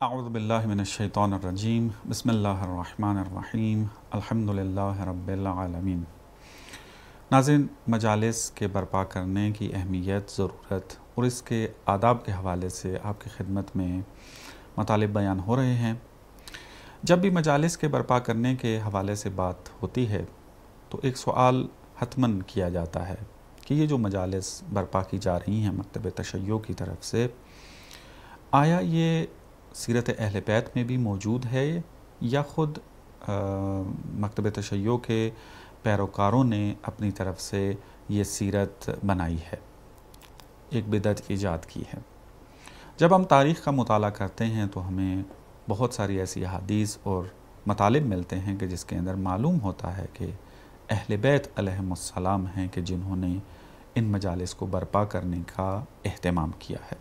اعوذ باللہ من الشیطان الرجیم بسم اللہ الرحمن الرحیم الحمدللہ رب العالمین۔ ناظرین، مجالس کے برپا کرنے کی اہمیت، ضرورت اور اس کے آداب کے حوالے سے آپ کی خدمت میں مطالب بیان ہو رہے ہیں۔ جب بھی مجالس کے برپا کرنے کے حوالے سے بات ہوتی ہے تو ایک سوال حتماً کیا جاتا ہے کہ یہ جو مجالس برپا کی جا رہی ہیں مکتب تشیع کی طرف سے، آیا یہ سیرت اہل بیت میں بھی موجود ہے یا خود مکتب تشیع کے پیروکاروں نے اپنی طرف سے یہ سیرت بنائی ہے، ایک بدعت ایجاد کی ہے؟ جب ہم تاریخ کا مطالعہ کرتے ہیں تو ہمیں بہت ساری ایسی احادیث اور مطالب ملتے ہیں کہ جس کے اندر معلوم ہوتا ہے کہ اہل بیت علیہم السلام ہیں کہ جنہوں نے ان مجالس کو برپا کرنے کا اہتمام کیا ہے۔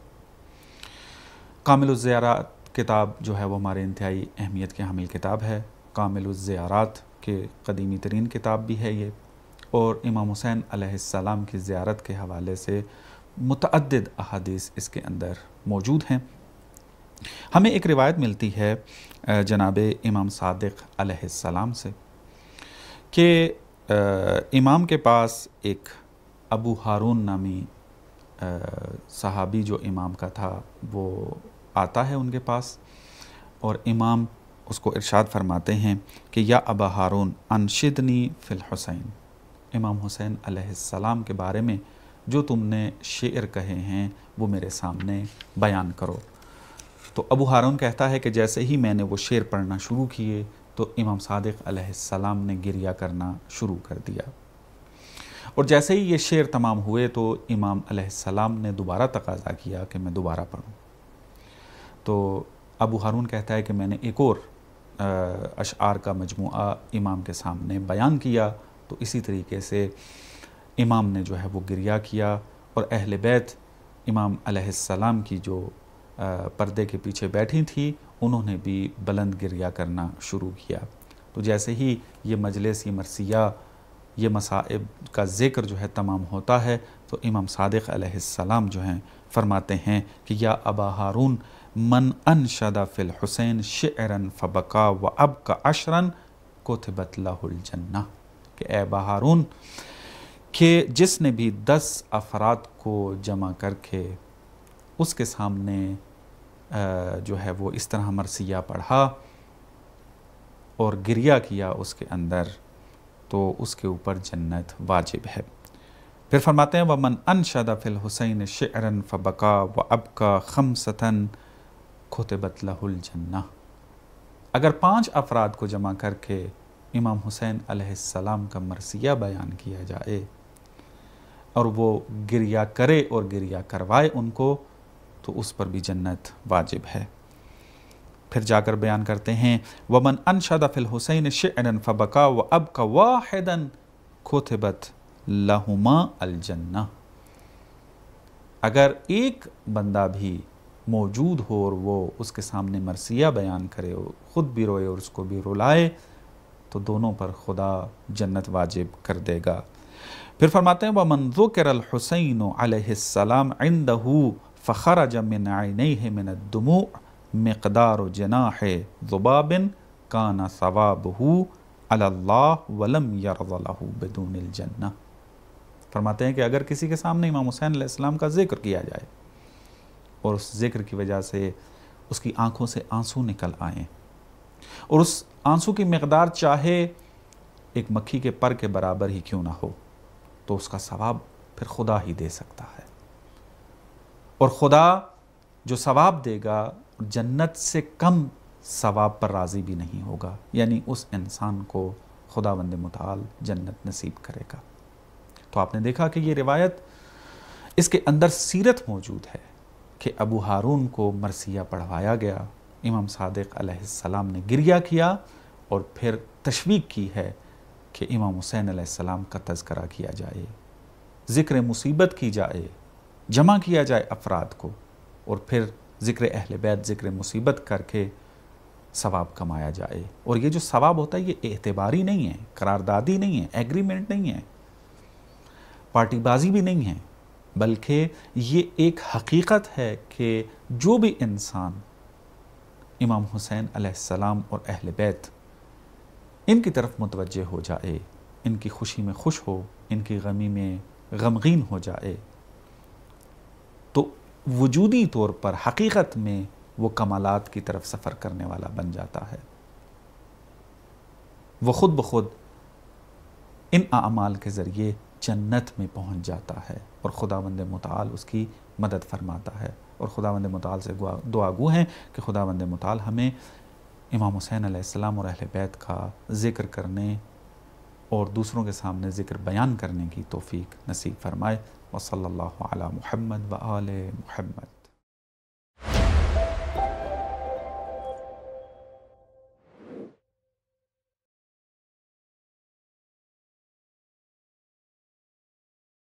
کامل الزیارات کتاب جو ہے وہ ہمارے انتہائی اہمیت کے حامل کتاب ہے۔ کامل الزیارات کے قدیمی ترین کتاب بھی ہے یہ، اور امام حسین علیہ السلام کی زیارت کے حوالے سے متعدد احادیث اس کے اندر موجود ہیں۔ ہمیں ایک روایت ملتی ہے جناب امام صادق علیہ السلام سے کہ امام کے پاس ایک ابو ہارون نامی صحابی جو امام کا تھا وہ آتا ہے ان کے پاس، اور امام اس کو ارشاد فرماتے ہیں کہ یا ابا ہارون انشدنی فی الحسین، امام حسین علیہ السلام کے بارے میں جو تم نے شعر کہے ہیں وہ میرے سامنے بیان کرو۔ تو ابو ہارون کہتا ہے کہ جیسے ہی میں نے وہ شعر پڑھنا شروع کیے تو امام صادق علیہ السلام نے گریہ کرنا شروع کر دیا، اور جیسے ہی یہ شعر تمام ہوئے تو امام علیہ السلام نے دوبارہ تقاضا کیا کہ میں دوبارہ پڑھوں۔ تو ابو ہارون کہتا ہے کہ میں نے ایک اور اشعار کا مجموعہ امام کے سامنے بیان کیا، تو اسی طریقے سے امام نے جو ہے وہ گریہ کیا، اور اہل بیت امام علیہ السلام کی جو پردے کے پیچھے بیٹھی تھی انہوں نے بھی بلند گریہ کرنا شروع کیا۔ تو جیسے ہی یہ مجلس، یہ مرثیہ، یہ مصائب کا ذکر جو ہے تمام ہوتا ہے تو امام صادق علیہ السلام جو ہیں فرماتے ہیں کہ یا ابا ہارون من انشد فی الحسین شعرا فبکا و ابکا عشرا کتبت لہ الجنہ، کہ اے ابا ہارون کہ جس نے بھی 10 افراد کو جمع کر کے اس کے سامنے جو ہے وہ اس طرح مرثیہ پڑھا اور گریہ کیا اس کے اندر، تو اس کے اوپر جنت واجب ہے۔ پھر فرماتے ہیں وَمَنْ أَنْشَدَ فِي الْحُسَيْنِ شِعْرًا فَبَكَى وَأَبْكَى خَمْسَةً كُتِبَتْ لَهُ الْجَنَّةُ، اگر 5 افراد کو جمع کر کے امام حسین علیہ السلام کا مرثیہ بیان کیا جائے اور وہ گریہ کرے اور گریہ کروائے ان کو، تو اس پر بھی جنت واجب ہے۔ پھر جا کر بیان کرتے ہیں وَمَنْ أَنْشَدَ فِي الْحُسَيْنِ شِعْرًا فَبَكَى وَأَبْكَى وَاحِدًا كُتِبَتْ لَهُمَا الْجَنَّةُ، اگر ایک بندہ بھی موجود ہو اور وہ اس کے سامنے مرثیہ بیان کرے، خود بھی روئے اور اس کو بھی رلائے، تو دونوں پر خدا جنت واجب کر دے گا۔ پھر فرماتے ہیں وَمَنْ ذُكِرَ الْحُسَيْنُ عَلَيْهِ السَّلَامُ عِنْدَهُ فَخَرَجَ مِنْ عَيْنَيْهِ مِنَ الدُّمُوعِ مِقْدَارُ جَنَاحِ ذُبَابٍ كَانَ ثَوَابُهُ عَلَى اللَّهِ وَلَمْ يَرْضَ لَهُ بِدُونِ الْجَنَّةِ، فرماتے ہیں کہ اگر کسی کے سامنے امام حسین علیہ السلام کا ذکر کیا جائے اور اس ذکر کی وجہ سے اس کی آنکھوں سے آنسو نکل آئیں، اور اس آنسو کی مقدار چاہے ایک مکھی کے پر کے برابر ہی کیوں نہ ہو، تو اس کا ثواب پھر خدا ہی دے سکتا ہے، اور خدا جو ثواب دے گا جنت سے کم ثواب پر راضی بھی نہیں ہوگا، یعنی اس انسان کو خداوند متعال جنت نصیب کرے گا۔ تو آپ نے دیکھا کہ یہ روایت، اس کے اندر سیرت موجود ہے کہ ابو ہارون کو مرثیہ پڑھوایا گیا، امام صادق علیہ السلام نے گریہ کیا اور پھر تشویق کی ہے کہ امام حسین علیہ السلام کا تذکرہ کیا جائے، ذکر مصیبت کی جائے، جمع کیا جائے افراد کو، اور پھر ذکر اہل بیت، ذکر مصیبت کر کے ثواب کمایا جائے۔ اور یہ جو ثواب ہوتا ہے یہ اعتباری نہیں ہے، قراردادی نہیں ہے، ایگریمنٹ نہیں ہے، پارٹی بازی بھی نہیں ہے، بلکہ یہ ایک حقیقت ہے کہ جو بھی انسان امام حسین علیہ السلام اور اہل بیت ان کی طرف متوجہ ہو جائے، ان کی خوشی میں خوش ہو، ان کی غمی میں غمگین ہو جائے، تو وجودی طور پر حقیقت میں وہ کمالات کی طرف سفر کرنے والا بن جاتا ہے، وہ خود بخود ان اعمال کے ذریعے جنت میں پہنچ جاتا ہے، اور خداوند متعال اس کی مدد فرماتا ہے۔ اور خداوند متعال سے دعا گو ہیں کہ خداوند متعال ہمیں امام حسین علیہ السلام اور اہل بیت کا ذکر کرنے اور دوسروں کے سامنے ذکر بیان کرنے کی توفیق نصیب فرمائے۔ وصلی اللہ علی محمد و آل محمد۔